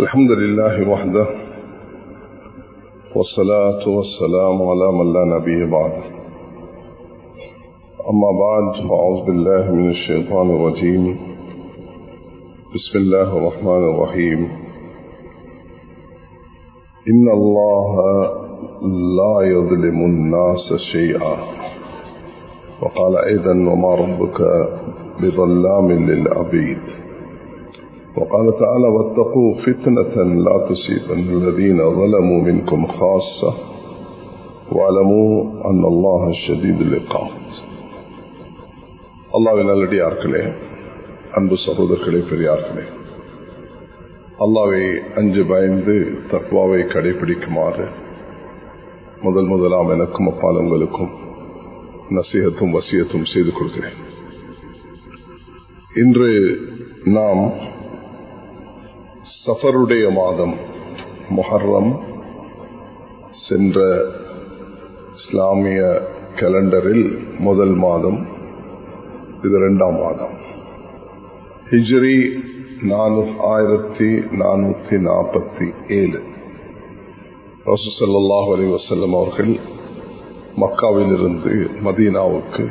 الحمد لله وحده والصلاة والسلام على من لا نبي بعده أما بعد فأعوذ بالله من الشيطان الرجيم بسم الله الرحمن الرحيم إن الله لا يظلم الناس شيئا وقال أيضا وما ربك بظلام للعبيد وقال تعالى واتقوا فتنة لا تصيبن الذين ظلموا منكم خاصة واعلموا أن الله شديد العقاب. அல்லாஹ்வின் நல்லடியார்களே, அன்பு சகோதரர்களே, பெரியார்களே, அல்லாஹ்வை அஞ்சு பயந்து தக்வாவை கடைபிடிக்குமாறு முதலாம் எனக்கும் அப்பால் உங்களுக்கும் நசீஹத்தும் வசியத்தும் செய்து கொள்கிறேன். இன்று நாம் சஃபருடைய மாதம் முஹர்ரம், சென்ற இஸ்லாமிய கேலண்டரில் முதல் மாதம், இது இரண்டாம் மாதம். ஹிஜ்ரி 1447. ரசூல் ஸல்லல்லாஹு அலைஹி வஸல்லம் அவர்கள் மக்காவிலிருந்து மதீனாவுக்கு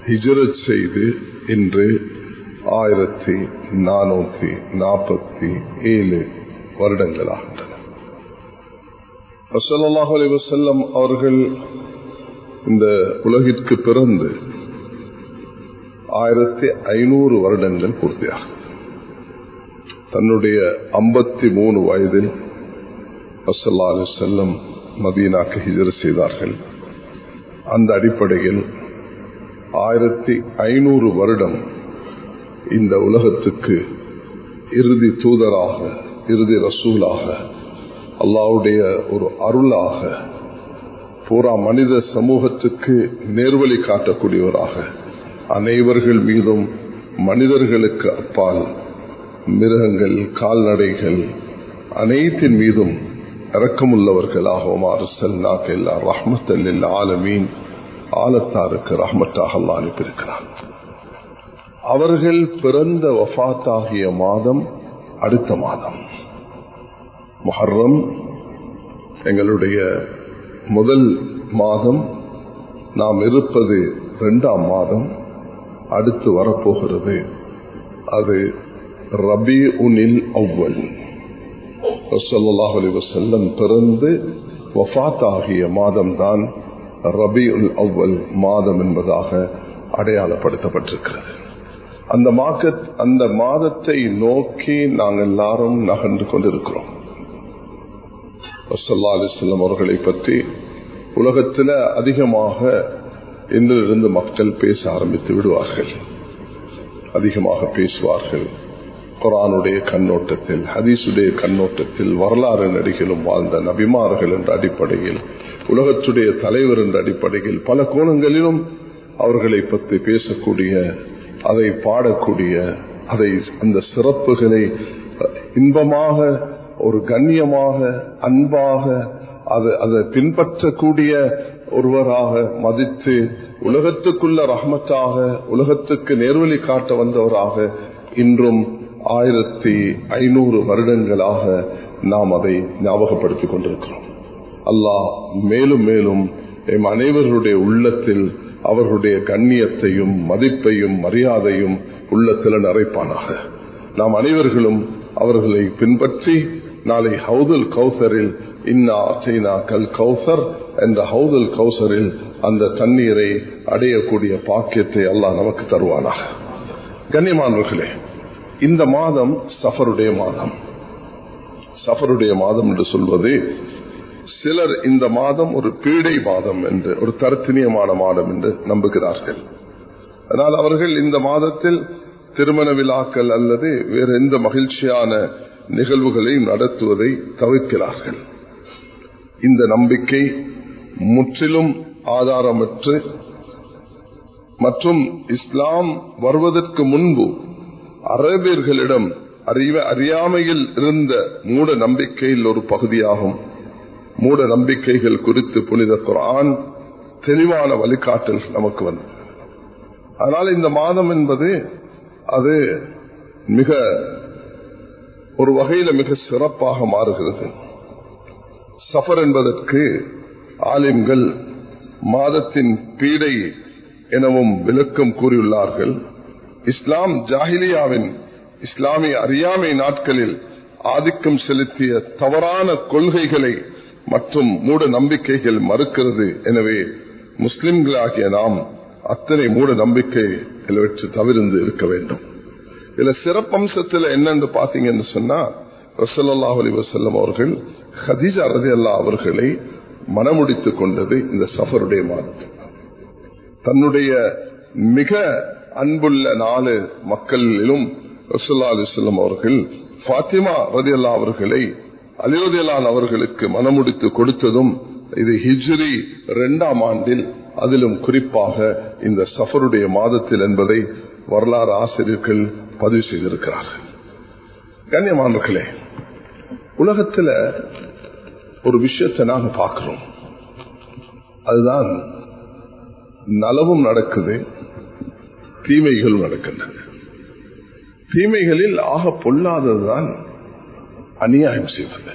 ஹிஜ்ரத் செய்து இன்று 1447 வருடங்களாகின்றன. ஸல்லல்லாஹு அலைஹி வஸல்லம் அவர்கள் இந்த உலகிற்கு பிறந்து 1500 வருடங்கள் பூர்த்தியாகும். தன்னுடைய 53 வயதில் ஸல்லல்லாஹு அலைஹி வஸல்லம் மதீனாக்கு ஹிஜ்ரத் செய்தார்கள். அந்த அடிப்படையில் 1500 வருடம் இந்த உலகத்துக்கு இறுதி தூதராக, இறுதி ரசூலாக, அல்லாஹ்வுடைய ஒரு அருளாக, பூரா மனித சமூகத்துக்கு நேர்வழி காட்டக்கூடியவராக, அனைவர்கள் மீதும் மனிதர்களுக்கு அப்பால் மிருகங்கள், கால்நடைகள் அனைத்தின் மீதும் இரக்கமுள்ளவர்களாகவும் ரஹ்மத்தல் லில் ஆலமீன், ஆலத்தாருக்கு ரஹ்மத்தாக அல்லாஹ் அனுப்பியிருக்கிறார். அவர்கள் பிறந்த வஃபாத்தாகிய மாதம் அடுத்த மாதம் முஹர்ரம், எங்களுடைய முதல் மாதம். நாம் இருப்பது இரண்டாம் மாதம், அடுத்து வரப்போகிறது. அது ரபீஉல் அவ்வல். ஸல்லல்லாஹு அலைஹி வஸல்லம் பிறந்து வஃபாத்தாகிய மாதம் தான் ரபீஉல் அவ்வல் மாதம் என்பதாக அடையாளப்படுத்தப்பட்டிருக்கிறது. அந்த மாதத்தை நோக்கி நாங்கள் எல்லாரும் நகர்ந்து கொண்டிருக்கிறோம். ஸல்லல்லாஹு அலைஹி வஸல்லம் அவர்களை பற்றி உலகத்தில் அதிகமாக இன்றிலிருந்து மக்கள் பேச ஆரம்பித்து விடுவார்கள், அதிகமாக பேசுவார்கள். குர்ஆனுடைய கண்ணோட்டத்தில், ஹதீஸுடைய கண்ணோட்டத்தில், வரலாறு நடிகளும் வாழ்ந்த நபிமார்கள் என்ற அடிப்படையில், உலகத்துடைய தலைவர் என்ற அடிப்படையில், பல கோணங்களிலும் அவர்களை பற்றி பேசக்கூடிய, அதை பாடக்கூடிய, அந்த சிறப்புகளை இன்பமாக, ஒரு கண்ணியமாக, அன்பாக அதை பின்பற்றக்கூடிய ஒருவராக மதித்து, உலகத்துக்குள்ள ரஹ்மத்தாக, உலகத்துக்கு நேர்வழி காட்ட வந்தவராக இன்றும் 1500 வருடங்களாக நாம் அதை ஞாபகப்படுத்திக் கொண்டிருக்கிறோம். அல்லாஹ் மேலும் மேலும் எம் அனைவருடைய உள்ளத்தில் அவர்களுடைய கண்ணியத்தையும் மதிப்பையும் மரியாதையும் உள்ளத்தில் நிறைப்பானாக. நாம் அனைவர்களும் அவர்களை பின்பற்றி நாளை ஹவுதுல் கௌசரில், இன்னா அத்தைனா கல் கௌசர் என்ற ஹவுதுல் கௌசரில் அந்த தண்ணீரை அடையக்கூடிய பாக்கியத்தை அல்லாஹ் நமக்கு தருவானாக. கண்ணியமானவர்களே, இந்த மாதம் சஃபருடைய மாதம். சஃபருடைய மாதம் என்று சொல்வது, சிலர் இந்த மாதம் ஒரு பீடை மாதம் என்று, ஒரு தர்த்தினியமான மாதம் என்று நம்புகிறார்கள். அதனால் அவர்கள் இந்த மாதத்தில் திருமண விழாக்கள் அல்லது வேறு எந்த மகிழ்ச்சியான நிகழ்வுகளையும் நடத்துவதை தவிர்க்கிறார்கள். இந்த நம்பிக்கை முற்றிலும் ஆதாரமற்று மற்றும் இஸ்லாம் வருவதற்கு முன்பு அரேபியர்களிடம் அறியாமையில் இருந்த மூட நம்பிக்கையில் ஒரு பகுதியாகும். மூட நம்பிக்கைகள் குறித்து புனித குர்ஆன் தெளிவான வழிகாட்டல் நமக்கு வந்தது. அதனால் இந்த மாதம் என்பது அது மிக ஒரு வகையில மிக சிறப்பாக மாறுகிறது. சஃபர் என்பதற்கு ஆலிம்கள் மாதத்தின் பீடை எனவும் விளக்கம் கூறியுள்ளார்கள். இஸ்லாம் ஜாஹிலியாவின் இஸ்லாமிய அறியாமை நாட்களில் ஆதிக்கம் செலுத்திய தவறான கொள்கைகளை மற்றும் மூட நம்பிக்கைகள் மறுக்கிறது. எனவே முஸ்லிம்களாகிய நாம் அத்தனை மூட நம்பிக்கைகளை தவிர்த்து இருக்க வேண்டும். இதுல சிறப்பம்சத்தில் என்னன்னு பாத்தீங்கன்னு சொன்னா, ரசூலுல்லாஹி அலைஹி வஸல்லம் அவர்கள் ஹதீஜா ரலியல்லாஹு அவர்களை மணமுடித்துக் கொண்டது இந்த சஃபருடைய மாதத்தில். தன்னுடைய மிக அன்புள்ள 4 மக்களிலும் ரசூலுல்லாஹி அலைஹி வஸல்லம் அவர்கள் ஃபாத்திமா ரலியல்லாஹு அவர்களை அலி ரலியல்லாஹு அவர்களுக்கு மணமுடித்து கொடுத்ததும் இது ஹிஜ்ரி 2ஆம் ஆண்டில், அதிலும் குறிப்பாக இந்த சஃபருடைய மாதத்தில் என்பதை வரலாறு ஆசிரியர்கள் பதிவு செய்திருக்கிறார்கள். கண்ணியமானவர்களே, உலகத்தில் ஒரு விஷயத்தை நாங்கள் பார்க்கிறோம். அதுதான் நலவும் நடக்குது, தீமைகளும் நடக்கின்றன. தீமைகளில் ஆக பொல்லாததுதான் அநியாயம் செய்வது.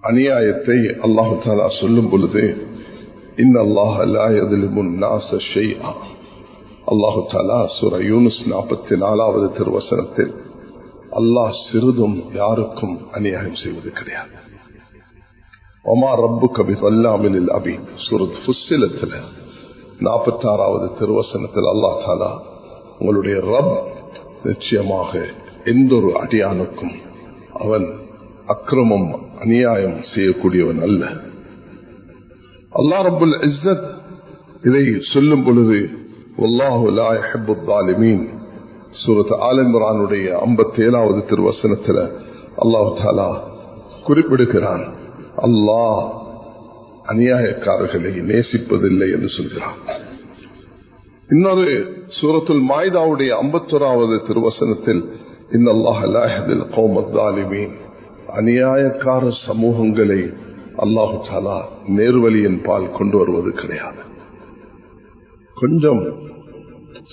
அநியாயத்தை அல்லாஹு தஆலா சொல்லும் பொழுது, இன்னல்லாஹ லா யظ்லிமுன் நாஸ ஷைஆ, அல்லாஹு தஆலா சூரா யூனுஸ் 44வது திருவசனத்தில் அல்லாஹ் சிறிதும் யாருக்கும் அநியாயம் செய்வது கிடையாது. வமா ரப்புக பிஸல்லாமில் லில் அபீத், சூரத் ஃபுஸ்ஸிலத்தில் 46வது திருவசனத்தில் அல்லாஹ் தஆலா உங்களுடைய ரப் நிச்சயமாக எந்த ஒரு அடியானுக்கும் அவன் அக்கிரமம் அநியாயம் செய்யக்கூடியவன் அல்ல. அல்லாஹ் ரப்புல் இஸ்ஸத் இதை சொல்லும் பொழுது வல்லாஹு லா யுஹிப்புல் ஸாலிமீன், சூரத் ஆல் இம்ரானுடைய 57வது திருவசனத்தில் அல்லாஹ் தஆலா குறிப்பிடுகிறான், அல்லாஹ் அநியாயக்காரர்களை நேசிப்பதில்லை என்று சொல்கிறான். இன்னொரு சூரத்துல் மாயிதாவுடைய 51வது திருவசனத்தில் இன்னல்லாஹ லா யஹ்தில் கௌமல் ஸாலிமீன், அநியாயக்கார சமூகங்களை அல்லாஹு தஆலா நேர்வழியின் பால் கொண்டு வருவது கிடையாது. கொஞ்சம்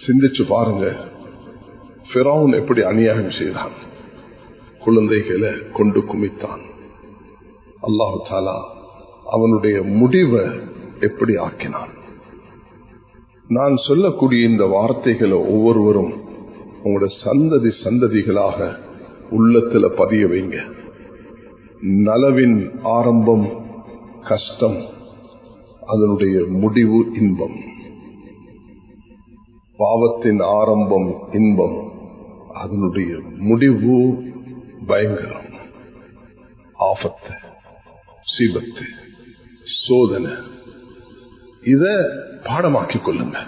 சிந்திச்சு பாருங்க, ஃபிரௌன் எப்படி அநியாயம் செய்தான், குழந்தைகளை கொண்டு குமித்தான். அல்லாஹு தஆலா அவனுடைய முடிவை எப்படி ஆக்கினான். நான் சொல்லக்கூடிய இந்த வார்த்தைகளை ஒவ்வொருவரும் உங்களுடைய சந்ததி சந்ததிகளாக உள்ளத்துல பதிய வைங்க. நலவின் ஆரம்பம் கஷ்டம், அதனுடைய முடிவு இன்பம். பாவத்தின் ஆரம்பம் இன்பம், அதனுடைய முடிவு பயங்கரம். ஆபத்து, சீபத்து, சோதனை. இத பாடமாக்கிக் கொள்ளுங்க,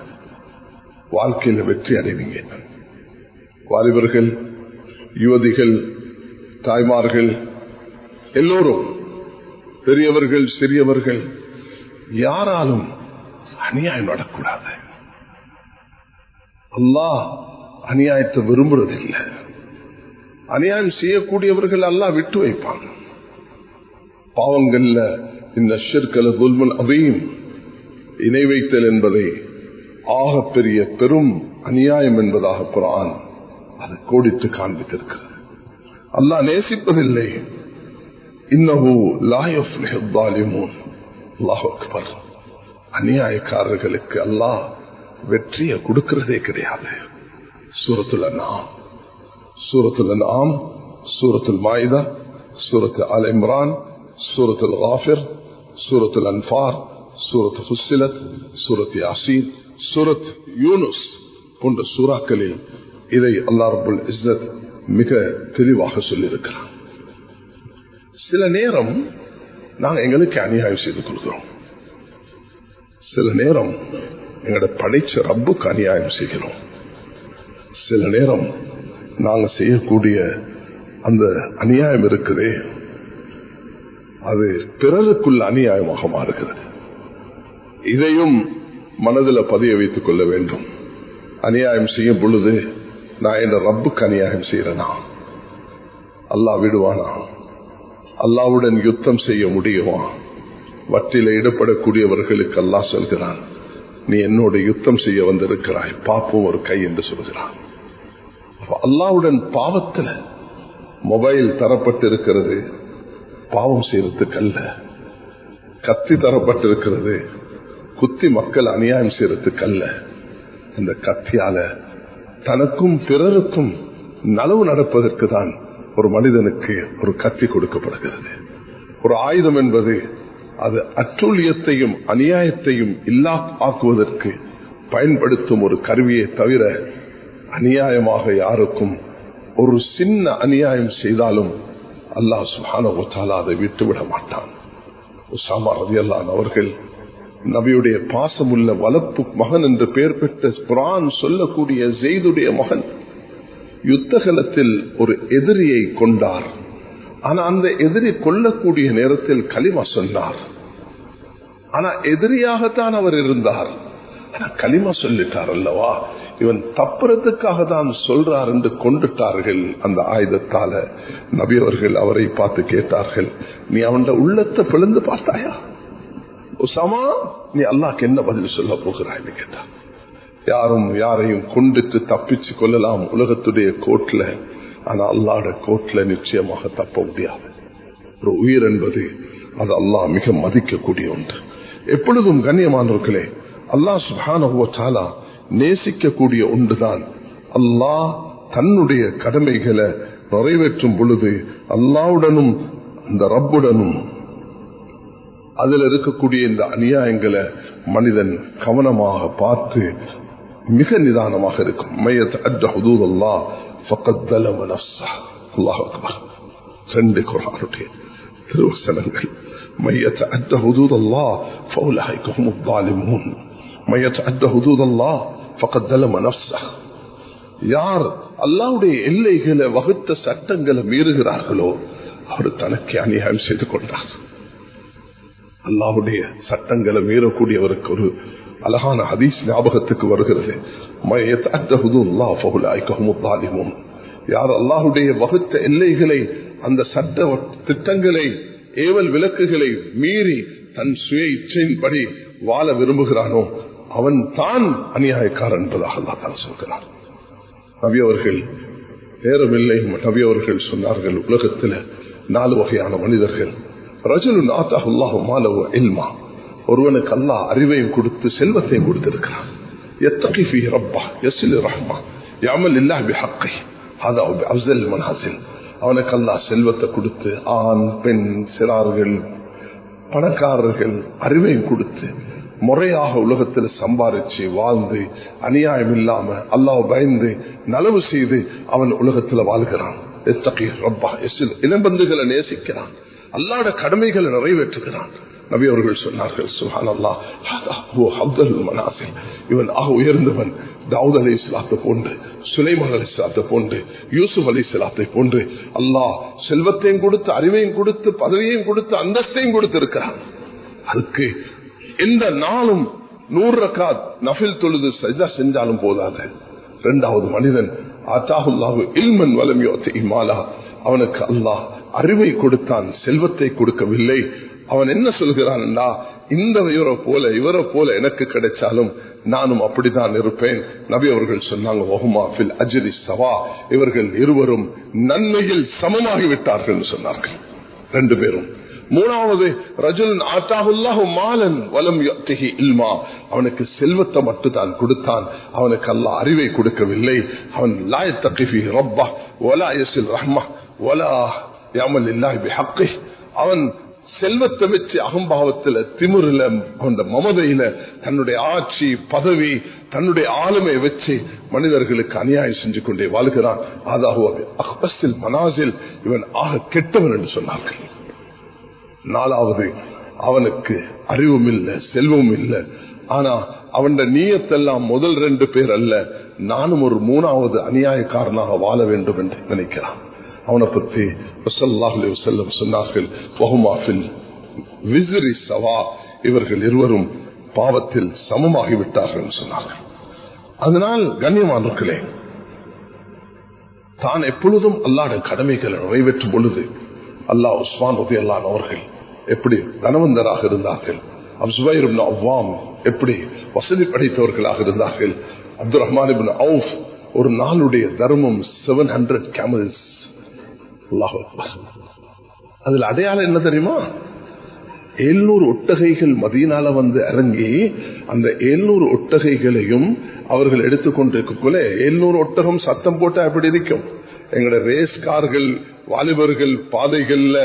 வாழ்க்கையில வெற்றி அடைவீங்க. வாலிபர்கள், யுவதிகள், தாய்மார்கள் எல்லோரும், பெரியவர்கள் சிறியவர்கள், யாராலும் அநியாயம் நடக்கூடாது. அல்லாஹ் அநியாயத்தை விரும்புறதில்லை. அநியாயம் செய்யக்கூடியவர்கள் அல்லாஹ் விட்டு வைப்பாங்க. பாவங்கள்ல இந்த ஷிர்கல குல்முல் அதீம், இணை வைத்தல் என்பதை ஆகப்பெரிய பெரும் அநியாயம் என்பதாக குர்ஆன் அதை கோடிட்டு காண்பித்திருக்கிறது. அல்லாஹ் நேசிப்பதில்லை. இன்னஹு லா யுஃப்லிஹு ஸாலிமூன். அல்லாஹு அக்பர். அநியாயக்காரர்களுக்கு அல்லாஹ் வெற்றியை கொடுக்கிறதே கிடையாது. சூரத்துல் அன்ஆம், சூரத்துல் அன்ஆம், சூரத்துல் மாயிதா, சூரத் ஆல் இம்ரான், சூரத்துல் காஃபிர், சூரத்துல் அன்ஃபால், சூரத் ஃபுஸ்ஸிலத், சூரத் யாசீன், சூரத் யூனுஸ் போன்ற சூறாக்களில் இதை அல்லாஹ் ரப்புல் இஸ்ஸத் மிக தெளிவாக சொல்லியிருக்கிறார். சில நேரம் நாங்கள் எங்களுக்கு அநியாயம் செய்து கொள்கிறோம். சில நேரம் எங்களோட படைச்ச ரப்புக்கு அநியாயம் செய்கிறோம். சில நேரம் நாங்கள் செய்யக்கூடிய அந்த அநியாயம் இருக்குதே, அது பிறருக்குள்ள அநியாயமாக மாறுகிறது. இதையும் மனதில் பதிய வைத்துக் கொள்ள வேண்டும். அநியாயம் செய்யும் பொழுது நான் என் ரப்புக்கு அநியாயம் செய்யறேனா? அல்லாஹ் விடுவானா? அல்லாஹ்வுடன் யுத்தம் செய்ய முடியுமா? வற்றில ஈடுபடக்கூடியவர்களுக்கு அல்லாஹ் சொல்கிறான், நீ என்னோட யுத்தம் செய்ய வந்திருக்கிறாய், பாப்போம் ஒரு கை என்று சொல்கிறான். அல்லாஹ்வுடன் பாவத்தில் மொபைல் தரப்பட்டிருக்கிறது பாவம் செய்யறதுக்கு அல்ல, கத்தி தரப்பட்டிருக்கிறது குத்தி மக்கள் அநியாயம் செய்யறதுக்கு அல்ல. அந்த கத்தியால தனக்கும் பிறருக்கும் நலவு நடப்பதற்கு தான் ஒரு மனிதனுக்கு ஒரு கத்தி கொடுக்கப்படுகிறது. ஒரு ஆயுதம் என்பது அது அட்டூழியத்தையும் அநியாயத்தையும் இல்லா ஆக்குவதற்கு பயன்படுத்தும் ஒரு கருவியை தவிர அநியாயமாக யாருக்கும் ஒரு சின்ன அநியாயம் செய்தாலும் அல்லாஹ் சுப்ஹானஹு வ தஆலா அதை விட்டுவிட மாட்டான். உஸாமா ரலியல்லாஹு அவர்கள் நபியுடைய பாசமுள்ள வளர்ப்பு மகன் என்று பெயர் பெற்ற குர்ஆன் சொல்லக்கூடிய ஸெய்துடைய மகன் யுத்தகலத்தில் ஒரு எதிரியை கொண்டார். ஆனா அந்த எதிரி கொல்லக்கூடிய நேரத்தில் கலிமா சொன்னார். ஆனா எதிரியாகத்தான் அவர் இருந்தார். கலிமா சொல்லிட்டார் அல்லவா, இவன் தப்புறதுக்காக தான் சொல்றார் என்று கொண்டுட்டார்கள். அந்த ஆயுதத்தால நபி அவர்கள் அவரை பார்த்து கேட்டார்கள், நீ அவன் உள்ளத்தை பிளந்து பார்த்தாயா உஸாமா? நீ அல்லாஹ்க்கு என்ன பதில் சொல்ல போகிறாய்னு கேட்டார். யாரும் யாரையும் கொண்டுட்டு தப்பிச்சு கொள்ளலாம் உலகத்துடைய கோட்ல, ஆனா அல்லாஹ்வுடைய கோட்ல நிச்சயமாக தப்ப முடியாது. ஒரு உயிர் என்பது அது அல்லாஹ் மிக மதிக்கக்கூடிய ஒன்று. எப்பொழுதும் கண்ணியமானவர்களே, அல்லாஹ் சுப்ஹானஹு வ தஆலா நேசிக்கக்கூடிய ஒன்றுதான். அல்லாஹ் தன்னுடைய கடமைகளை நிறைவேற்றும் பொழுது அல்லாஹ்வுடனும் அந்த ரப்புடனும் அதில் இருக்கக்கூடிய இந்த அநியாயங்களை மனிதன் கவனமாக பார்த்து மிக நிதானமாக இருக்கும். அல்லாஹ் அக்பர். 2 குர்ஆனுடைய திருவசனங்கள். யார் அல்லாஹ்வுடைய எல்லைகளை வகுத்த சட்டங்களை மீறுகிறார்களோ அவர் தனக்கு அநியாயம் செய்து கொண்டார். அல்லாஹ்வுடைய சட்டங்களை மீறக்கூடியவருக்கு ஒரு அழகான ஹதீஸ் ஞாபகத்துக்கு வருகிறது. யார் அல்லாஹ்வுடைய வகுத்த எல்லைகளை, அந்த சட்ட திட்டங்களை, ஏவல் விலக்குகளை மீறி தன் சுய இச்சையின்படி வாழ விரும்புகிறானோ அவன் தான் அநியாயக்காரன் என்பதாக அல்லாஹ் தான் சொல்கிறார். நபி அவர்கள் நேரமில்லை, நபி அவர்கள் சொன்னார்கள், உலகத்தில் 4 வகையான மனிதர்கள். ரஜுலுன் ஆதாஹு அல்லாஹு மாலஹு இல்மா, ஒருவனுக்கு அல்லாஹ் அறிவையும் கொடுத்து செல்வத்தையும் கொடுத்திருக்கிறான். யத்தகி ஃபீஹி ரப்பஹ் யஸிலு ரஹ்மா யஅமல் லில்லாஹி பிஹக்கிஹி ஹதா அஃஸல் மனாசில். அவனுக்கு அல்லாஹ் செல்வத்தை கொடுத்து ஆண் பெண் சிறார்கள் பணக்காரர்கள் அறிவையும் கொடுத்து முறையாக உலகத்தில் சம்பாதிச்சு வாழ்ந்து அநியாயம் இல்லாம அல்லாஹ் பயந்து நலவு செய்து அவன் உலகத்தில் வாழ்கிறான். இனபந்துகளை நேசிக்கிறான், அல்லாஹ்வுடைய கடமைகளை நிறைவேற்றுகிறான். நபி அவர்கள் சொன்னார்கள், சுப்ஹானல்லாஹ், இவன் ஆக உயர்ந்தவன். தாவூத் அலைஹிஸ்ஸலாத்தை போன்று, சுலைமான் அலைஹிஸ்ஸலாத்தை போன்று, யூசுப் அலைஹிஸ்ஸலாத்தை போன்று அல்லாஹ் செல்வத்தையும் கொடுத்து அறிவையும் கொடுத்து பதவியையும் கொடுத்து அந்தஸ்தையும் கொடுத்து இருக்கிறான். அதுக்கு எந்த நாளும் 100 ரக்காத் நஃபில் தொழுது சஜ்தா செஞ்சாலும் போதாது. 2வது மனிதன் ஆதாஹுல்லாஹு இல்மன் வலம் யுஅதி மாலா, அவனுக்கு அல்லாஹ் அறிவை கொடுத்தான், செல்வத்தை கொடுக்கவில்லை. அவன் என்ன சொல்கிறான், இந்த இவரை போல எனக்கு கிடைச்சாலும் நானும் அப்படித்தான் இருப்பேன். நபி அவர்கள் சொன்னாங்க, வஹுமா ஃபில் அஜ்ரி ஸவா, இவர்கள் இருவரும் நன்மையில் சமமாகிவிட்டார்கள் சொன்னார்கள் 2 பேரும். 3வது ரஜுலுன் ஆதாஹுல்லாஹு மாலன் வலம் யுஅதிஹி இல்மா, அவனுக்கு செல்வத்தை மட்டும் தான் கொடுத்தான், அவனுக்கு அல்லாஹ் அறிவை கொடுக்கவில்லை. அவன் லா யத்தகி ஃபீஹி ரப்பஹ் வலா யஸில் ரஹ்மஹ் வலா யஅமல் லில்லாஹி பிஹக்கிஹ். அவன் செல்வத்தை வச்சு அகம்பாவத்தில் திமிரில அந்த மமதையில தன்னுடைய ஆட்சி பதவி தன்னுடைய ஆளுமை வச்சு மனிதர்களுக்கு அநியாயம் செஞ்சு கொண்டே வாழ்கிறான். அதாவது மனாசில் இவன் ஆக கெட்டவன் என்று சொன்னார்கள். 4வது அவனுக்கு அறிவும் இல்லை செல்வமும் இல்லை, ஆனா அவன் நீயத்தெல்லாம் முதல் 2 பேர் அல்ல, நானும் ஒரு 3வது அநியாயக்காரனாக வாழ வேண்டும் என்று நினைக்கிறான். அவனை பற்றி ஸல்லல்லாஹு அலைஹி வஸல்லம் சொன்னார்கள், வஹுமா ஃபில் விஸ்ரி ஸவா, இவர்கள் இருவரும் பாவத்தில் சமமாகிவிட்டார்கள் சொன்னார்கள். அதனால் கண்ணியமானவர்களே, தான் எப்பொழுதும் அல்லாஹ்வுடைய கடமைகளை நிறைவேற்றும் பொழுது அல்லாஹ் உஸ்மான் ரலியல்லாஹு அன்ஹு அவர்கள் எப்படி தனவந்தராக இருந்தார்கள், அப்சுபைர் இப்னு அவ்வாம் எப்படி வசதி படைத்தவர்களாக இருந்தார்கள், அப்துர் ரஹ்மான் இப்னு அவுஃப் ஒரு நாளுடைய தர்மம் 700 camels அல்லாஹ் அக்பர். அதுல அடையாளம் என்ன தெரியுமா? 700 ஒட்டகைகள் மதீனால வந்து இறங்கி அந்த 700 ஒட்டகைகளையும் அவர்கள் எடுத்துக்கொண்டிருக்கக்குள்ள 700 ஒட்டகம் சத்தம் போட்டா எப்படி இருக்கும்? எங்களுடைய ரேஸ் கார்கள் வாலிபர்கள் பாதைகள்ல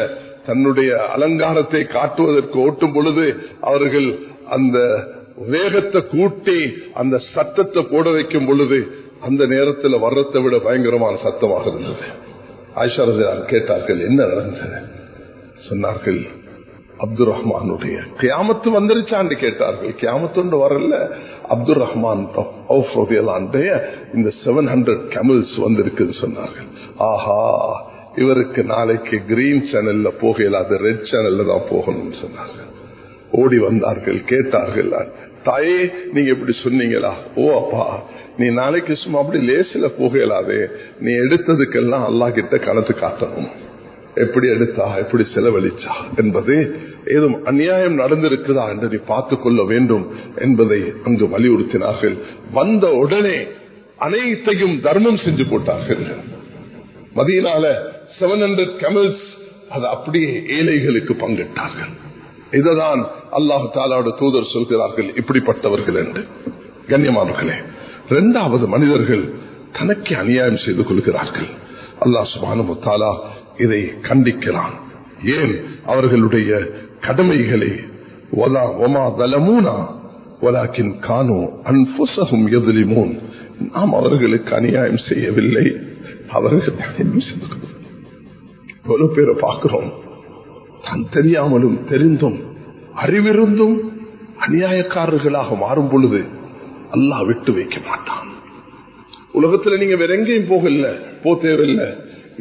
தன்னுடைய அலங்காரத்தை காட்டுவதற்கு ஓட்டும் பொழுது அவர்கள் அந்த வேகத்தை கூட்டி அந்த சத்தத்தை போட வைக்கும் பொழுது அந்த நேரத்தில் வர்றதை விட பயங்கரமான சத்தமாக இருந்தது. ஆயிஷா ரலியல்லாஹு கேட்டார்கள், என்ன நடந்தது? சொன்னார்கள், அப்துல் ரஹ்மானுடைய கியாமத்து வந்துருச்சான்னு கேட்டார்கள். கியாமத்து வரல, அப்துல் ரஹ்மான் இந்த 700 கேமல்ஸ் வந்திருக்குன்னு சொன்னார்கள். ஆஹா, இவருக்கு நாளைக்கு கிரீன் சேனல்ல போகல, அது ரெட் சேனல்ல தான் போகணும்னு சொன்னார்கள். ஓடி வந்தார்கள், கேட்டார்கள், தாயே நீங்க எப்படி சொன்னீங்களா? ஓ அப்பா, நீ நாளைக்கு சும்மா அப்படி லேசில போகலாதே, நீ எடுத்ததுக்கெல்லாம் அல்லாஹ் கிட்ட கணக்கு காட்டணும். எப்படி எடுத்தா, எப்படி செலவழிச்சா என்பது ஏதும் அநியாயம் நடந்திருக்குதா என்று நீ பார்த்துக் கொள்ள வேண்டும் என்பதை அங்கு வலியுறுத்தினார்கள். வந்த உடனே அனைத்தையும் தர்மம் செஞ்சு போட்டார்கள். மதீனால 700 கேமல்ஸ் அது அப்படியே ஏழைகளுக்கு பங்கிட்டார்கள். இதுதான் அல்லாஹ் தஆலாவுடைய தூதர் சொல்கிறார்கள் இப்படிப்பட்டவர்கள் என்று. கண்ணியமானவர்களே, இரண்டாவது மனிதர்கள் தனக்கு அநியாயம் செய்து கொள்கிறார்கள். அல்லாஹ் சுப்ஹானஹு வ தஆலா இதை கண்டிக்கிறான். ஏன்? அவர்களுடைய கடமைகளை நாம் அவர்களுக்கு அநியாயம் செய்யவில்லை, அவர்கள் எவ்வளவு பேரை பார்க்கிறோம், தான் தெரியாமலும் தெரிந்தும் அறிவிருந்தும் அநியாயக்காரர்களாக மாறும் பொழுது அல்லாஹ் விட்டு வைக்க மாட்டான். உலகத்துல நீங்க வேற எங்கேயும் போக தேவையில்லை,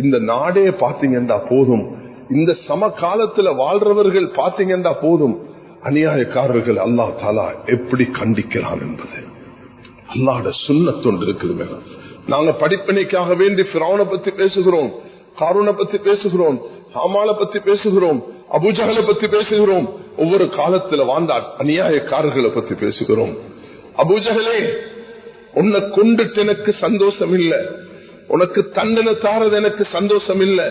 இந்த நாடே பாத்தீங்கன்னா போதும், இந்த சம காலத்துல வாழ்றவர்கள் பாத்தீங்கன்னா போதும், அநியாயக்காரர்கள் அல்லாஹ் தஆலா எப்படி கண்டிக்கிறான் என்பது அல்லாஹ்வுடைய சுன்னத் ஒன்று இருக்குது. நாங்க படிப்பினைக்காக வேண்டி ஃபிரௌனை பத்தி பேசுகிறோம், காரூனை பத்தி பேசுகிறோம், ஹாமானை பத்தி பேசுகிறோம், அபூஜஹலை பத்தி பேசுகிறோம், ஒவ்வொரு காலத்துல வாழ்ந்த அநியாயக்காரர்களை பத்தி பேசுகிறோம். அபூஜஹலே, உன்னை கொண்டுட்டு எனக்கு சந்தோஷம் இல்லை, உனக்கு தண்டனை தாரது எனக்கு சந்தோஷம் இல்லை.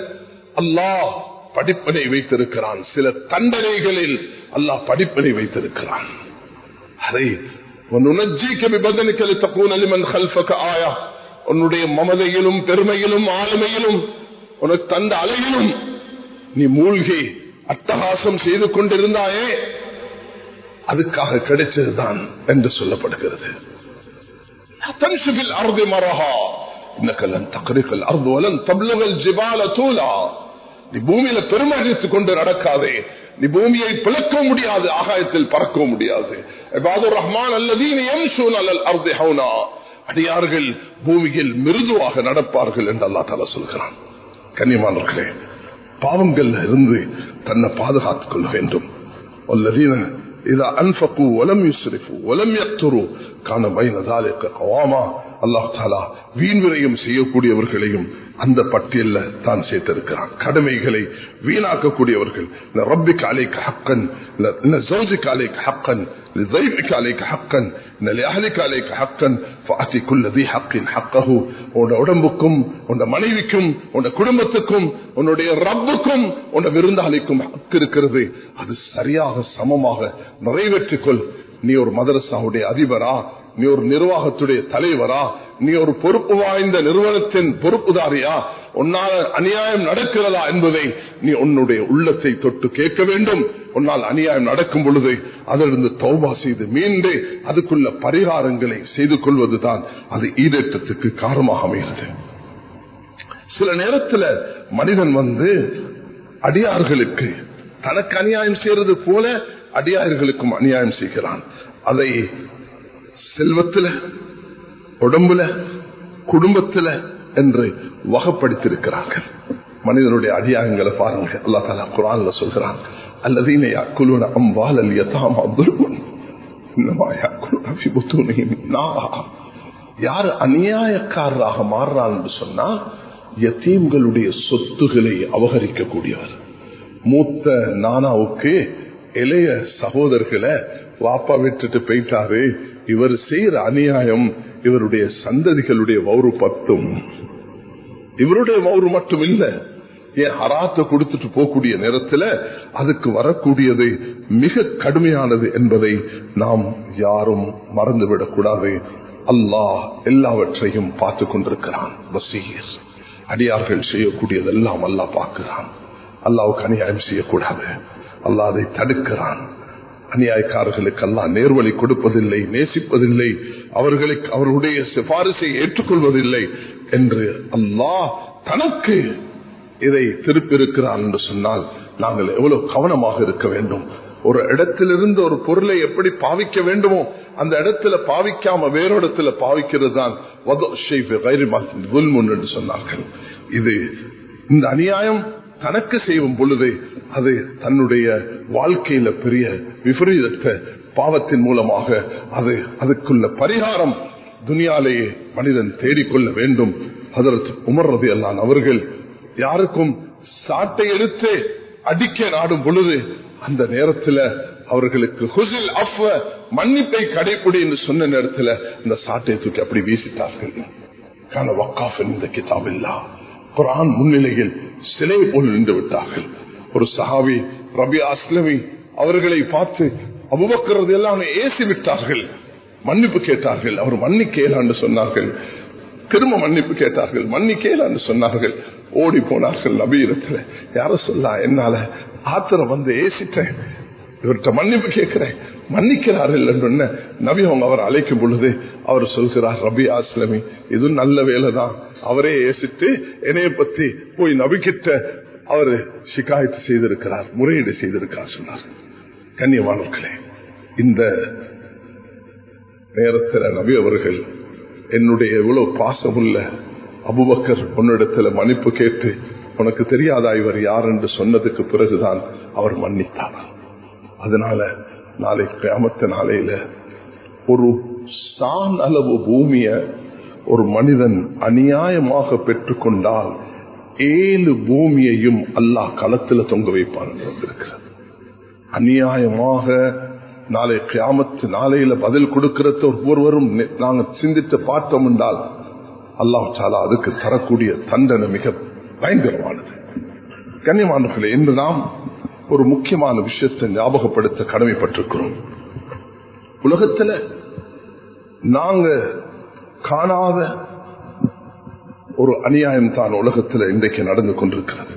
அல்லாஹ் படிப்பினை வைத்திருக்கிறான், சில தண்டனைகளில் அல்லாஹ் படிப்பினை வைத்திருக்கிறான். அதை உன்னுடைய மமதையிலும் பெருமையிலும் ஆளுமையிலும் உனக்கு தந்த அலையிலும் நீ மூழ்கி அட்டகாசம் செய்து கொண்டிருந்தாயே, அதுக்காக கிடைச்சதுதான் என்று சொல்லப்படுகிறது. நீ பூமியில பெருமகித்துக் கொண்டு நடக்காதே, நீ பூமியை பிளக்க முடியாது, ஆகாயத்தில் பறக்க முடியாது. ரஹ்மான் அடியார்கள் பூமியில் மிருதுவாக நடப்பார்கள் என்று அல்லாஹ் தஆலா சொல்கிறான். கண்ணியமானவர்களே, பாவங்கள் இருந்து தன்னை பாதுகாத்துக் கொள்ள வேண்டும். إذا أنفقوا ولم يسرفوا ولم يقتروا كان بين ذلك قواما. அல்லாஹ் தஆலா வீண் விரயம் செய்யக்கூடியவர்களையும் அந்த பட்டியல்ல தான் சேர்த்திருக்கிறான். கடமைகளை வீணாக்கக்கூடியவர்கள், ரப்பிக அலைக ஹக்கன், லஸௌஜிக அலைக ஹக்கன், லிதைஃபிக அலைக ஹக்கன், லிஅஹ்லிக அலைக ஹக்கன், ஃபஅதி குல்ல ذي حق حقه. உன்னுடைய உடம்புக்கும், உன்னுடைய மனைவிக்கும், உன்னுடைய குடும்பத்துக்கும், உன்னுடைய ரப்புக்கும், உன்னுடைய விருந்தாளிக்கும் ஹக்கு இருக்கிறது. அது சரியாக சமமாக நிறைவேற்றிக்கொள். நீ ஒரு மதரசாவுடைய அதிபரா, நீ ஒரு நிர்வாகத்துடைய தலைவரா, நீ ஒரு பொறுப்பு வாய்ந்த நிறுவனத்தின் பொறுப்புதாரியா, உன்னால் அநியாயம் நடக்கிறதா என்பதை நீ உன்னுடைய உள்ளத்தை தொட்டு கேட்க வேண்டும். உன்னால் அநியாயம் நடக்கும் பொழுது அதிலிருந்து தௌபா செய்து மீண்டு அதுக்குள்ள பரிகாரங்களை செய்து கொள்வதுதான் அது ஈடேற்றத்துக்கு காரணமாக அமைகிறது. சில நேரத்தில் மனிதன் அடியார்களுக்கு தனக்கு அநியாயம் செய்யறது போல அடியார்களுக்கும் அநியாயம் செய்கிறான். அதை செல்வத்தில, உடம்புல, குடும்பத்தில என்று வகைப்படுத்தியிருக்கிறார்கள். மனிதனுடைய அநியாயங்களை பாருங்க. அல்லாஹ் தஆலா குர்ஆன்ல சொல்கிறான், அல்லதீன யாக்குலூன அம்வாலல் யதாமா துல்மன் இன்னமா யாக்குலூன ஃபீ புத்தூனிஹிம் நாரா. யார் அநியாயக்காரராக மாறுறான் என்று சொன்னா, யதீம்களுடைய சொத்துக்களை அபகரிக்கக்கூடியவர். மூத்த நானாவுக்கு இளைய சகோதரர்களை வாப்பா விட்டுட்டு போயிட்டாரு, இவர் செய்யற அநியாயம் இவருடைய சந்ததிகளுடைய வௌரு பத்தும். இவருடைய வௌரு மட்டும் இல்ல, ஏன் ஹராத்தை கொடுத்துட்டு போகக்கூடிய நேரத்தில் அதுக்கு வரக்கூடியது மிக கடுமையானது என்பதை நாம் யாரும் மறந்துவிடக் கூடாது. அல்லாஹ் எல்லாவற்றையும் பார்த்து கொண்டிருக்கிறான். பசீர், அடியார்கள் செய்யக்கூடியதெல்லாம் அல்லாஹ் பார்க்கிறான். அல்லாஹ்வுக்கு அநியாயம் செய்யக்கூடாது, அல்லாஹ் அதை தடுக்கிறான். அநியாயக்காரர்களுக்கு அல்லாஹ் நேர்வழி கொடுப்பதில்லை, நேசிப்பதில்லை, அவர்களுக்கு அவருடைய சிபாரிசை ஏற்றுக்கொள்வதில்லை என்று அல்லாஹ் தனக்கு இதை திருப்பியிருக்கிறான் என்று சொன்னால் நாங்கள் எவ்வளவு கவனமாக இருக்க வேண்டும். ஒரு இடத்திலிருந்து ஒரு பொருளை எப்படி பாவிக்க வேண்டுமோ அந்த இடத்துல பாவிக்காம வேற இடத்துல பாவிக்கிறது தான் என்று சொன்னார்கள். இது இந்த அநியாயம் தனக்கு செய்யும் பொழுது அது தன்னுடைய வாழ்க்கையில பெரிய விபரீதத்தை பாவத்தின் மூலமாக அதுக்குள்ள பரிகாரம் துனியாலேயே மனிதன் தேடிக்கொள்ள வேண்டும். ஹதரத் உமர் ரலியல்லாஹு அன்ஹு அவர்கள் யாருக்கும் சாட்டை எடுத்து அடிக்க நாடும் பொழுது அந்த நேரத்தில் அவர்களுக்கு ஹுசில் அஃவ, மன்னிப்பை கடைபிடி என்று சொன்ன நேரத்தில் அந்த சாட்டை தூக்கி அப்படி வீசிட்டார்கள். கான வக்காஃப் இந்த கிதாபில்லா, குர்ஆன் முன்னிலையில் சிலை போல் நின்று விட்டார்கள். ஒரு சஹாபி ரபியா அஸ்லமி அவர்களை பார்த்து அபூபக்கர் ரலியல்லாஹு அன்ஹு ஏசி விட்டார்கள், மன்னிப்பு கேட்டார்கள். அவர் மன்னிக்கேலான்னு சொன்னார்கள். திரும்ப மன்னிப்பு கேட்டார்கள், மன்னிக்கேலான்னு சொன்னார்கள். ஓடி போனார்கள் நபியிடத்துல. யார சொல்லா, என்னால ஆத்திரம் வந்து ஏசிட்டேன், இவர்கிட்ட மன்னிப்பு கேட்கிறேன், மன்னிக்கிறார்கள் என்று நபி அவங்க அவர் அழைக்கும் பொழுது அவர் சொல்கிறார், ரபியா அஸ்லமி இது நல்ல வேலைதான், அவரே ஏசிட்டு என்னைய பத்தி போய் நபி கிட்ட அவர் சிகாயத்து செய்திருக்கிறார், முறையீடு செய்திருக்கிறார் சொன்னார். கண்ணியமானவர்களே, இந்த நேரத்தில் நபி அவர்கள் என்னுடைய எவ்வளவு பாசமுள்ள அபூபக்கர் உன்னிடத்துல மன்னிப்பு கேட்டு உனக்கு தெரியாதா இவர் யார் என்று சொன்னதுக்கு பிறகுதான் அவர் மன்னித்தார். அதனால நாளை கியாமத் நாளையில ஒரு சான் அளவு பூமிய ஒரு மனிதன் அநியாயமாக பெற்றுக்கொண்டால் 7 பூமியையும் அல்லாஹ் களத்தில் தொங்க வைப்பான் இருக்கிறது. அநியாயமாக நாளை கியாமத் நாளையில பதில் கொடுக்கிறது ஒவ்வொருவரும் நாங்கள் சிந்தித்து பார்த்தோம் என்றால் அல்லாஹ் தஆலா அதுக்கு தரக்கூடிய தண்டனை மிக பயங்கரமானது. கண்ணியமானவர்களே, இன்று நாம் ஒரு முக்கியமான விஷயத்தை ஞாபகப்படுத்த கடமைப்பட்டிருக்கிறோம். உலகத்தில் நாங்க காணாத ஒரு அநியாயம் தான் உலகத்தில் இன்றைக்கு நடந்து கொண்டிருக்கிறது.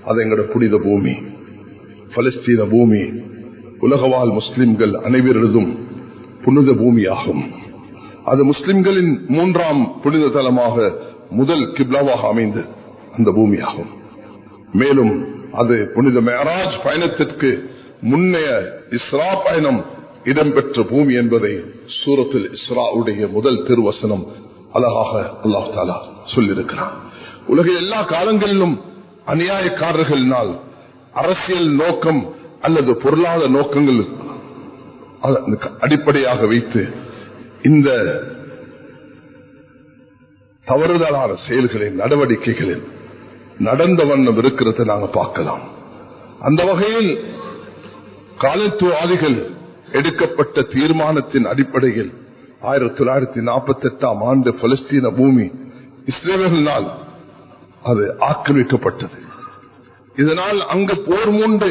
அது எங்களோட புனித பூமி பலஸ்தீன பூமி. உலகவாழ் முஸ்லிம்கள் அனைவரதும் புனித பூமியாகும். அது முஸ்லிம்களின் 3ஆம் புனித தலமாக முதல் கிப்லாவாக அமைந்த அந்த பூமியாகும். மேலும் அது புனித மேராஜ் பயணத்திற்கு முன்னைய இஸ்ரா பயணம் இடம்பெற்ற பூமி என்பதை சூரத்துல் இஸ்ராவுடைய முதல் திருவசனம் அழகாக அல்லாஹ் தஆலா சொல்லியிருக்கிறார். உலக எல்லா காலங்களிலும் அநியாயக்காரர்களினால் அரசியல் நோக்கம் அல்லது பொருளாதார நோக்கங்கள் அடிப்படையாக வைத்து இந்த தவறுதலான செயல்களின் நடவடிக்கைகளில் நடந்த வண்ணம் இருக்கிறத நாங்கள் பார்க்கலாம். அந்த வகையில் காலத்துவாதிகள் எடுக்கப்பட்ட தீர்மானத்தின் அடிப்படையில் 1948ஆம் ஆண்டு பலஸ்தீன பூமி இஸ்ரேலினால் அது ஆக்கிரமிக்கப்பட்டது. இதனால் அங்கு போர் மூண்டு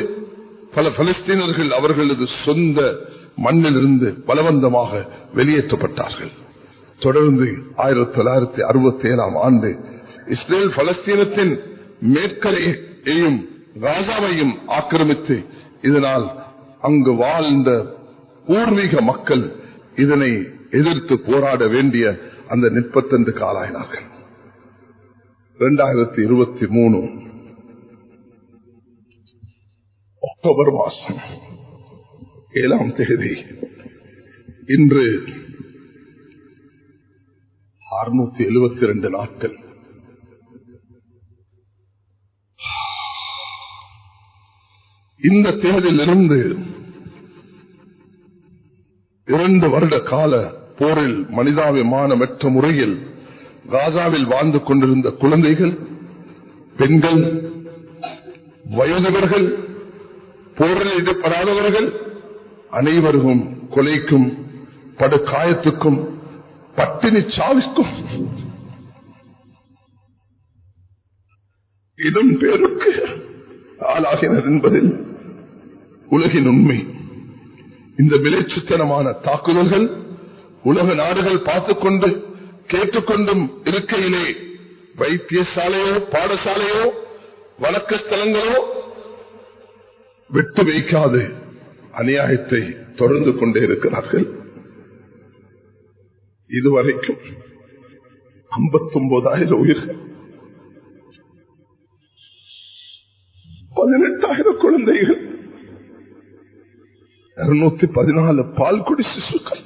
பல பலஸ்தீனர்கள் அவர்களது சொந்த மண்ணிலிருந்து பலவந்தமாக வெளியேற்றப்பட்டார்கள். தொடர்ந்து 1967ஆம் ஆண்டு இஸ்ரேல் பலஸ்தீனத்தின் மேற்கரையையும் காசாவையும் ஆக்கிரமித்து இதனால் அங்கு வாழ்ந்த பூர்வீக மக்கள் இதனை எதிர்த்து போராட வேண்டிய அந்த நிர்பந்தத்துக்கு ஆளாயினார்கள். 2023 அக்டோபர் மாதம் 7ஆம் தேதி இன்று 672 நாட்கள் இந்த தேதியிலிருந்து 2 வருட கால போரில் மனிதாபிமானமற்ற முறையில் காசாவில் வாழ்ந்து கொண்டிருந்த குழந்தைகள், பெண்கள், வயோதிகர்கள், போரில் ஈடுபடாதவர்கள் அனைவரும் கொலைக்கும் படுகாயத்துக்கும் பட்டினி சாவிற்கும் இடம் பேருக்கு ஆளாகினர் என்பதில் உலகின் உண்மை. இந்த விளைச்சுத்தனமான தாக்குதல்கள் உலக நாடுகள் பார்த்துக்கொண்டு கேட்டுக்கொண்டும் இருக்கையிலே வைத்தியசாலையோ பாடசாலையோ வணக்க ஸ்தலங்களோ விட்டு வைக்காது அநியாயத்தை தொடர்ந்து கொண்டே இருக்கிறார்கள். இதுவரைக்கும் 59,000 உயிர்கள், 18,000 குழந்தைகள், 214 பால்குடி சிசுக்கள்,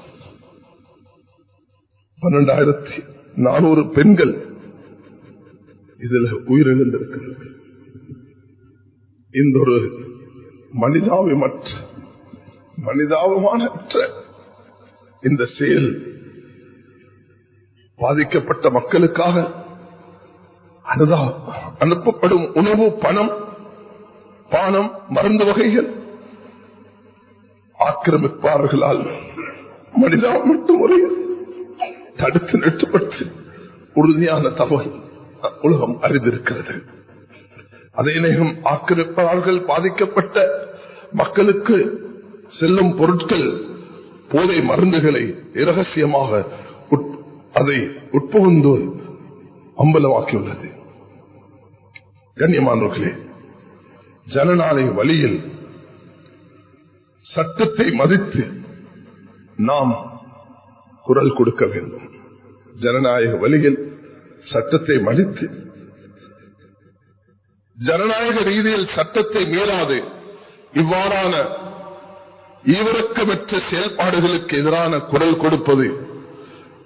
12,400 பெண்கள் இதில் உயிரிழந்திருக்கிறார்கள். இந்த ஒரு மனிதாபிமானற்ற இந்த செயல் பாதிக்கப்பட்ட மக்களுக்காக அனுப்பப்படும் உணவு, பணம், பானம், மருந்து வகைகள் ஆக்கிரமிப்பாளர்களால் மனிதாபிமான முறையில் தடுத்து நிறுத்தப்பட்டு உறுதியான தகவல் உலகம் அறிந்திருக்கிறது. அதே நேரம் ஆக்கிரமிப்பாளர்கள் பாதிக்கப்பட்ட மக்களுக்கு செல்லும் பொருட்கள், போதை மருந்துகளை இரகசியமாக அதை உட்புகுந்து அம்பலமாக்கியுள்ளது. கண்ணியமானவர்களே, ஜனநாயக வழியில் சட்டத்தை மதித்து நாம் குரல் கொடுக்க வேண்டும். ஜனநாயக வழியில் சட்டத்தை மதித்து ஜனநாயக ரீதியில் சட்டத்தை மீறாது இவ்வாறான ஈவிரக்கமற்ற செயல்பாடுகளுக்கு எதிரான குரல் கொடுப்பது,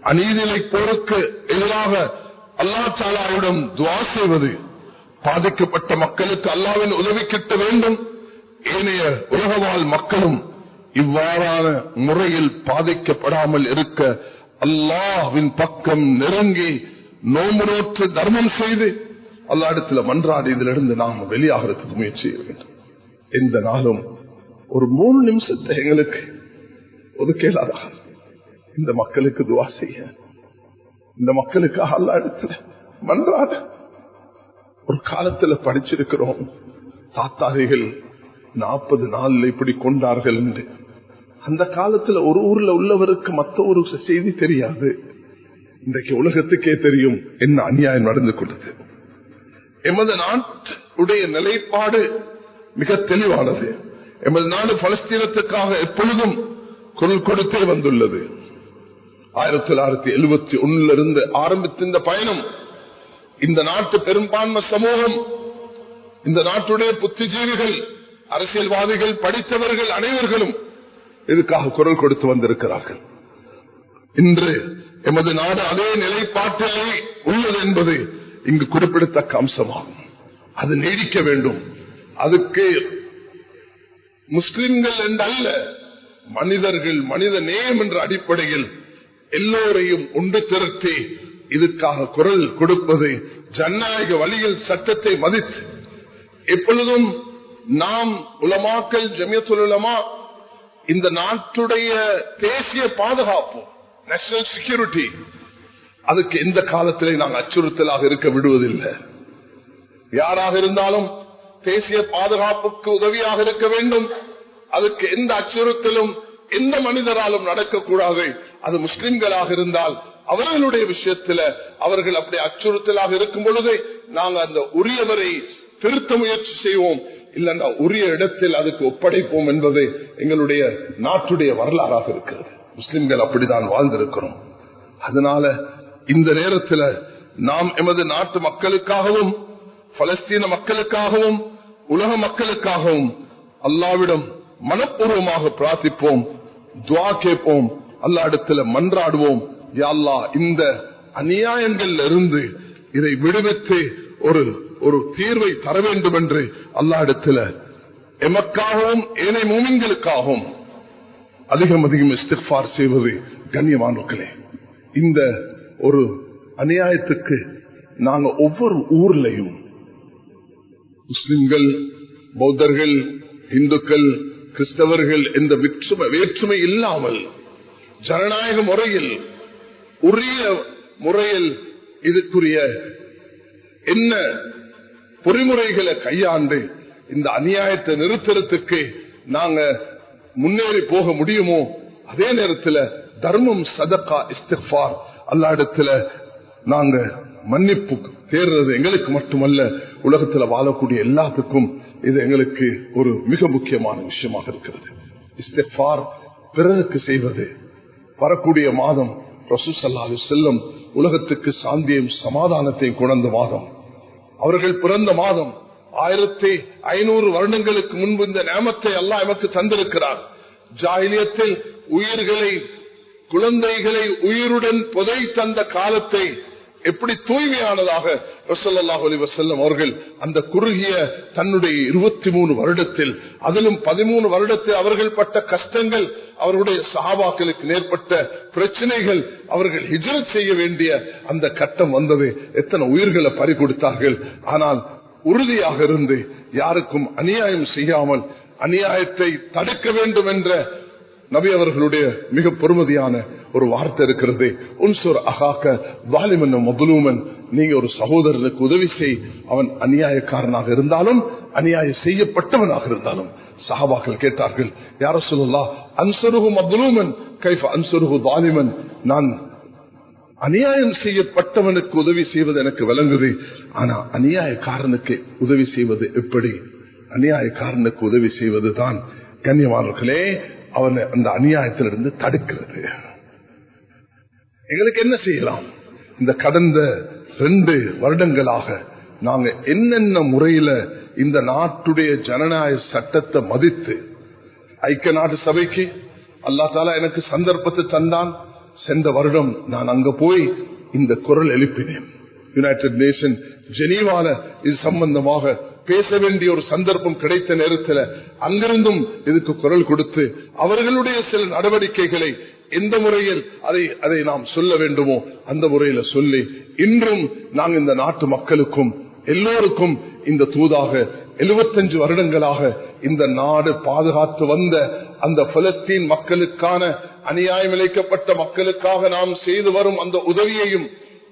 அநீதிலை போருக்கு எதிராக அல்லாஹ் தஆலாவிடம் துஆ செய்வது, பாதிக்கப்பட்ட மக்களுக்கு அல்லாஹ்வின் உதவி கிட்ட வேண்டும். ஏனைய உலகவாழ் மக்களும் இவ்வாறான முறையில் பாதிக்கப்படாமல் இருக்க அல்லாஹ்வின் பக்கம் நெருங்கி நோன்பு நோற்று தர்மம் செய்து அல்லாஹ்விடத்துல மன்றாடி இதிலிருந்து நாம் வெளியாகிறதுக்கு முயற்சி செய்ய வேண்டும். எந்த நாளும் ஒரு 3 நிமிஷத்தை எங்களுக்கு ஒதுக்கேலாதா இந்த மக்களுக்கு துஆ செய்ய, இந்த மக்களுக்காக அல்லாஹ்விடத்துல மன்றாட. ஒரு காலத்துல படிச்சிருக்கிறோம், தாத்தாரிகள் 40 நாள்ல இப்படி கொண்டார்கள் என்று. அந்த காலத்துல ஒரு ஊர்ல உள்ளவருக்கு மற்ற ஒரு செய்தி தெரியாது. இன்றைக்கு உலகத்துக்கே தெரியும் என்ன அநியாயம் நடந்து கொண்டது. எமது நாட்டுடைய நிலைப்பாடு மிக தெளிவானது. எமது நாடு பலஸ்தீனத்துக்காக எப்பொழுதும் குரல் கொடுத்தே வந்துள்ளது. 1971 இருந்து ஆரம்பித்த இந்த பயணம், இந்த நாட்டு பெரும்பான்மை சமூகம், இந்த நாட்டுடைய புத்திஜீவிகள், அரசியல்வாதிகள், படித்தவர்கள் அனைவர்களும் இதுக்காக குரல் கொடுத்து வந்திருக்கிறார்கள். இன்று எமது நாடு அதே நிலைப்பாட்டிலே உள்ளது என்பது இங்கு குறிப்பிடத்தக்க அம்சமாகும். அது நீடிக்க வேண்டும். அதுக்கு முஸ்லிம்கள் என்றல்ல, மனிதர்கள், மனித நேயம் என்ற அடிப்படையில் எல்லோரையும் ஒன்று திரட்டி இதுக்காக குரல் கொடுப்பது, ஜனநாயக வழியில் சட்டத்தை மதித்து எப்பொழுதும் நாம் உலமாக்கள், ஜமியத்துல் உலமா, இந்த நாட்டுடைய தேசிய பாதுகாப்பு, நேஷனல் செக்யூரிட்டி, அதுக்கு எந்த காலத்திலே நாங்கள் அச்சுறுத்தலாக இருக்க விடுவதில்லை. யாராக இருந்தாலும் தேசிய பாதுகாப்புக்கு உதவியாக இருக்க வேண்டும். அதுக்கு எந்த அச்சுறுத்தலும் எந்த மனிதராலும் நடக்கக்கூடாது. அது முஸ்லிம்களாக இருந்தால் அவர்களுடைய விஷயத்தில் அவர்கள் அப்படி அச்சுறுத்தலாக இருக்கும் பொழுது நாங்கள் அந்த உரியவரை திருத்த முயற்சி செய்வோம், இல்லைன்னா உரிய இடத்தில் அதுக்கு ஒப்படைப்போம் என்பது எங்களுடைய நாட்டுடைய வரலாறாக இருக்கிறது. முஸ்லிம்கள் அப்படித்தான் வாழ்ந்திருக்கிறோம். அதனால இந்த நேரத்தில் நாம் எமது நாட்டு மக்களுக்காகவும், பலஸ்தீன மக்களுக்காகவும், உலக மக்களுக்காகவும் அல்லாஹ்விடம் மனப்பூர்வமாக பிரார்த்திப்போம், துஆ கேட்போம், அல்லாஹ்விடத்தில் மன்றாடுவோம். யா அல்லாஹ், இந்த அநியாயங்கள் இருந்து இதை விடுவித்து ஒரு தீர்வை தர வேண்டும் என்று அல்லாஹ்விடத்தில் எமக்காகவும் ஏனைய மூமின்களுக்காகவும் அதிகம் இஸ்திக்ஃபார் செய்வது. கண்ணியமானவர்களே, இந்த ஒரு அநியாயத்துக்கு நாங்க ஒவ்வொரு ஊர்லையும் முஸ்லிம்கள், பௌத்தர்கள், இந்துக்கள், கிறிஸ்தவர்கள் என்ற வேற்றுமை இல்லாமல் ஜனநாயக முறையில், உரிய முறையில் இதுக்குரிய என்ன பொறிமுறைகளை கையாண்டு இந்த அநியாயத்தை நிறுத்துறதுக்கு நாங்க முன்னேறி போக முடியுமோ, அதே நேரத்தில் தர்மம், சதகா, இஸ்திக்ஃபார், அல்லாஹ் இடத்துல நாங்க மன்னிப்பு தேர்றது எங்களுக்கு மட்டுமல்ல, உலகத்தில் வாழக்கூடிய எல்லாத்துக்கும் இது எங்களுக்கு ஒரு மிக முக்கியமான விஷயமாக இருக்கிறது. இஸ்திக்ஃபார் பிறருக்கு செய்வது. வரக்கூடிய மாதம் ரசூல் ஸல்லல்லாஹு அலைஹி வஸல்லம் உலகத்துக்கு சாந்தியையும் சமாதானத்தையும் கொண்ட மாதம். அவர்கள் பிறந்த மாதம். 1500 வருடங்களுக்கு முன்பு இந்த நியமத்தை அல்லாஹ் எமக்கு தந்திருக்கிறார். ஜாஹிலியத்தில் உயிர்களை, குழந்தைகளை உயிருடன் புதை தந்த காலத்தை எப்படி தூய்மையானதாக ரசூலுல்லாஹி அலைஹி வஸல்லம் அவர்கள் அந்த குறுகிய தன்னுடைய 23 வருடத்தில், அதிலும் 13 வருடத்தில் அவர்கள் பட்ட கஷ்டங்கள், அவர்களுடைய சஹாபாக்களுக்கு ஏற்பட்ட பிரச்சனைகள், அவர்கள் ஹிஜ்ரத் செய்ய வேண்டிய அந்த கட்டம் வந்தது. எத்தனை உயிர்களை பறி கொடுத்தார்கள். ஆனால் உறுதியாக இருந்து யாருக்கும் அநியாயம் செய்யாமல் அநியாயத்தை தடுக்க வேண்டும் என்ற நபி அவர்களுடைய மிக பொறுமதியான ஒரு வார்த்தை இருக்கிறது. உன்சுர் அகாக்க வாலிமன் மதுலூமன், நீங்க ஒரு சகோதரனுக்கு உதவி செய், அவன் அநியாயக்காரனாக இருந்தாலும் அநியாயம் செய்யப்பட்டவனாக இருந்தாலும். சஹாபாக்கள் கேட்டார்கள், யா ரசூலுல்லாஹ், அன்சுருஹு மதுலூமன் கைஃப அன்சுருஹு வாலிமன், நான் அநியாயம் செய்யப்பட்டவனுக்கு உதவி செய்வது எனக்கு விளங்குது, ஆனா அநியாயக்காரனுக்கு உதவி செய்வது எப்படி? அநியாயக்காரனுக்கு உதவி செய்வதுதான் கண்ணியமானவர்களே அவனை அந்த அநியாயத்திலிருந்து தடுக்கிறது. எங்களுக்கு என்ன செய்யலாம்? இந்த கடந்த 2 வருடங்களாக நாங்க என்னென்ன முறையில இந்த நாட்டுடைய ஜனநாயக சட்டத்தை மதித்து, ஐக்கிய நாட்டு சபைக்கு அல்லாஹ் தஆலா எனக்கு சந்தர்ப்பத்தை தந்தான். சென்ற வருடம் நான் அங்க போய் இந்த குரல் எழுப்பினேன். யுனைடெட் நேஷன் ஜெனீவால இது சம்பந்தமாக பேச வேண்டிய ஒரு சந்தர்ப்பம் கிடைத்த நேரத்தில் அங்கிருந்தும் இதுக்கு குரல் கொடுத்து அவர்களுடைய சில நடவடிக்கைகளை எந்த முறையில் அதை நாம் சொல்ல வேண்டுமோ அந்த முறையில சொல்லி, இன்றும் நாங்கள் இந்த நாட்டு மக்களுக்கும் எல்லோருக்கும் இந்த தூதாக 75 வருடங்களாக இந்த நாடு பாதுகாத்து வந்த அந்த பலஸ்தீன் மக்களுக்கான அநியாயம் இழைக்கப்பட்ட மக்களுக்காக நாம் செய்து வரும் அந்த உதவியையும்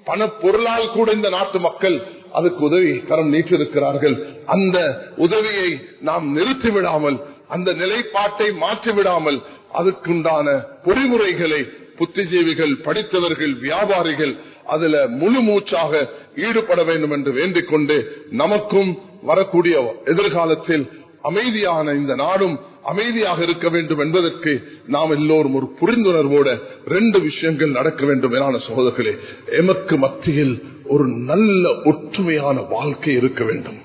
பண பொருளால் கூட இந்த நாட்டு மக்கள் அதுக்கு உதவி கரம் நீட்டிருக்கிறார்கள். அந்த உதவியை நாம் நிறுத்திவிடாமல், அந்த நிலைப்பாட்டை மாற்றிவிடாமல், அதுக்குண்டான பொறிமுறைகளை புத்திஜீவிகள், படித்தவர்கள், வியாபாரிகள் அதுல முழு மூச்சாக ஈடுபட வேண்டும் என்று வேண்டிக் கொண்டு, நமக்கும் வரக்கூடிய எதிர்காலத்தில் அமைதியான இந்த நாடும் அமைதியாக இருக்க வேண்டும் என்பதற்கு நாம் எல்லோரும் ஒரு புரிந்துணர்வோடு 2 விஷயங்கள் நடக்க வேண்டும். என சகோதரர்களே, எமக்கு மத்தியில் ஒரு நல்ல ஒற்றுமையான வாழ்க்கை இருக்க வேண்டும்.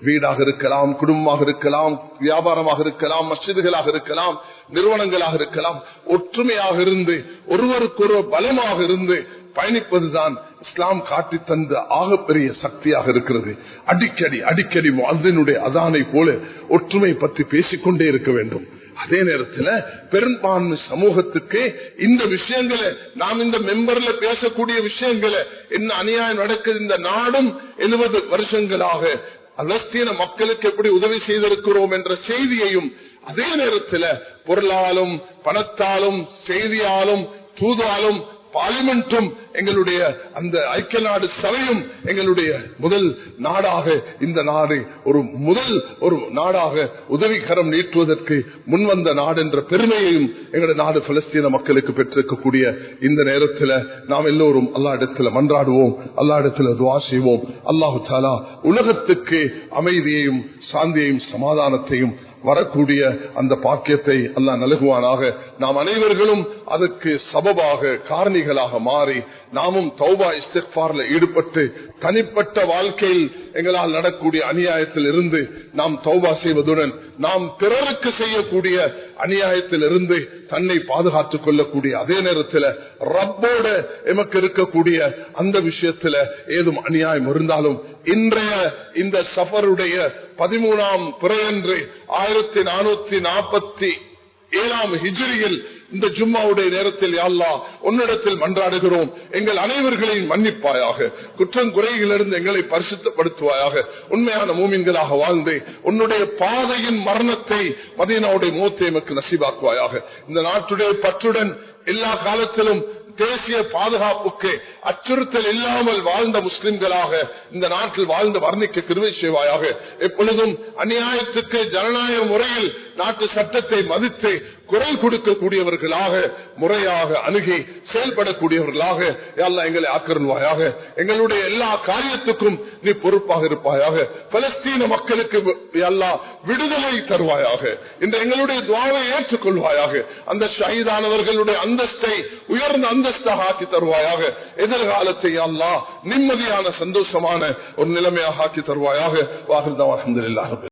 வீடாக இருக்கலாம், குடும்பமாக இருக்கலாம், வியாபாரமாக இருக்கலாம், மஸ்ஜிதுகளாக இருக்கலாம், நிறுவனங்களாக இருக்கலாம், ஒற்றுமையாக இருந்து ஒருவருக்கொருவர் பலமாக இருந்து பயணிப்பதுதான் இஸ்லாம் காட்டி தந்த ஆகப்பெரிய சக்தியாக இருக்கிறது. அடிக்கடி முஅஸ்ஸினுடைய அதானை போல ஒற்றுமை பற்றி பேசிக்கொண்டே இருக்க வேண்டும். அதே நேரத்தில் பெரும்பான்மை சமூகத்துக்கு இந்த விஷயங்களை, நாம் இந்த மெம்பர்ல பேசக்கூடிய விஷயங்களை, என்ன அநியாயம் நடக்குது இந்த நாடும் 70 வருஷங்களாக பலஸ்தீன மக்களுக்கு எப்படி உதவி செய்திருக்கிறோம் என்ற செய்தியையும், அதே நேரத்தில் பொருளாலும் பணத்தாலும் செய்தியாலும் தூதாலும் பார்லிமெண்டும் எங்களுடைய அந்த ஐக்கிய நாடு சபையும் எங்களுடைய முதல் நாடாக, இந்த நாடு ஒரு நாடாக உதவிகரம் நீட்டுவதற்கு முன்வந்த நாடு என்ற பெருமையையும் எங்களுடைய நாடு பலஸ்தீன மக்களுக்கு பெற்றிருக்கக்கூடிய இந்த நேரத்தில் நாம் எல்லோரும் அல்லாஹ் இடத்துல மன்றாடுவோம், அல்லாஹ் இடத்துல துஆ செய்வோம். அல்லாஹு தஆலா உலகத்துக்கு அமைதியையும் சாந்தியையும் சமாதானத்தையும் வரக்கூடிய அந்த பாக்கியத்தை அல்லாஹ் நல்குவானாக. நாம் அனைவர்களும் அதற்கு சபபாக காரணிகளாக மாறி நாமும் தௌபா இஸ்திக்ஃபார்ல ஈடுபட்டு தனிப்பட்ட வாழ்க்கையில் எங்களால் நடக்கூடிய அநியாயத்தில் இருந்து நாம் தௌபா செய்வதுடன் நாம் பிறருக்கு செய்யக்கூடிய அநியாயத்தில் இருந்து தன்னை பாதுகாத்துக் கொள்ளக்கூடிய அதே நேரத்தில் ரப்போட எமக்கு இருக்கக்கூடிய அந்த விஷயத்தில் ஏதும் அநியாயம் இருந்தாலும் இன்றைய இந்த சஃபருடைய 13ஆம் பிறையன்று 1447 ஹிஜ்ரியில் இந்த ஜும்மாவுடைய நேரத்தில் யா அல்லாஹ் உன்னிடத்தில் மன்றாடுகிறோம், எங்கள் அனைவர்களையும் மன்னிப்பாயாக, குற்றம் குறைகளிலிருந்து எங்களை பரிசுத்தப்படுத்துவாயாக, உண்மையான மூமின்களாக வாழ்ந்து உன்னுடைய பாதையின் மரணத்தை மதீனாவுடைய மௌத்தை எமக்கு நசீபாக்குவாயாக. இந்த நாட்டுடைய பற்றுடன் எல்லா காலத்திலும் தேசிய பாதுகாப்புக்கு அச்சுறுத்தல் இல்லாமல் வாழ்ந்த முஸ்லிம்களாக இந்த நாட்டில் வாழ்ந்து வர்ணிக்க கிருபை செய்வாயாக. எப்பொழுதும் அநியாயத்துக்கு ஜனநாயக முறையில் நாட்டு சட்டத்தை மதித்து குரல் கொடுக்கக்கூடியவர்களாக முறையாக அணுகி செயல்படக்கூடியவர்களாக அல்லாஹ் எங்களை ஆக்கிரமிவாயாக. எங்களுடைய எல்லா காரியத்துக்கும் நீ பொறுப்பாக இருப்பாயாக. பலஸ்தீன மக்களுக்கு அல்லாஹ் விடுதலை தருவாயாக. இந்த எங்களுடைய துஆவை ஏற்றுக்கொள்வாயாக. அந்த ஷஹீதானவர்களுடைய அந்தஸ்தை உயர்ந்த அந்தஸ்தாக ஆக்கி தருவாயாக. எதிர்காலத்தை அல்லாஹ் நிம்மதியான சந்தோஷமான ஒரு நிலைமையாக ஆக்கி தருவாயாக. வாஹிர் தஅவானா அல்ஹம்துலில்லாஹ்.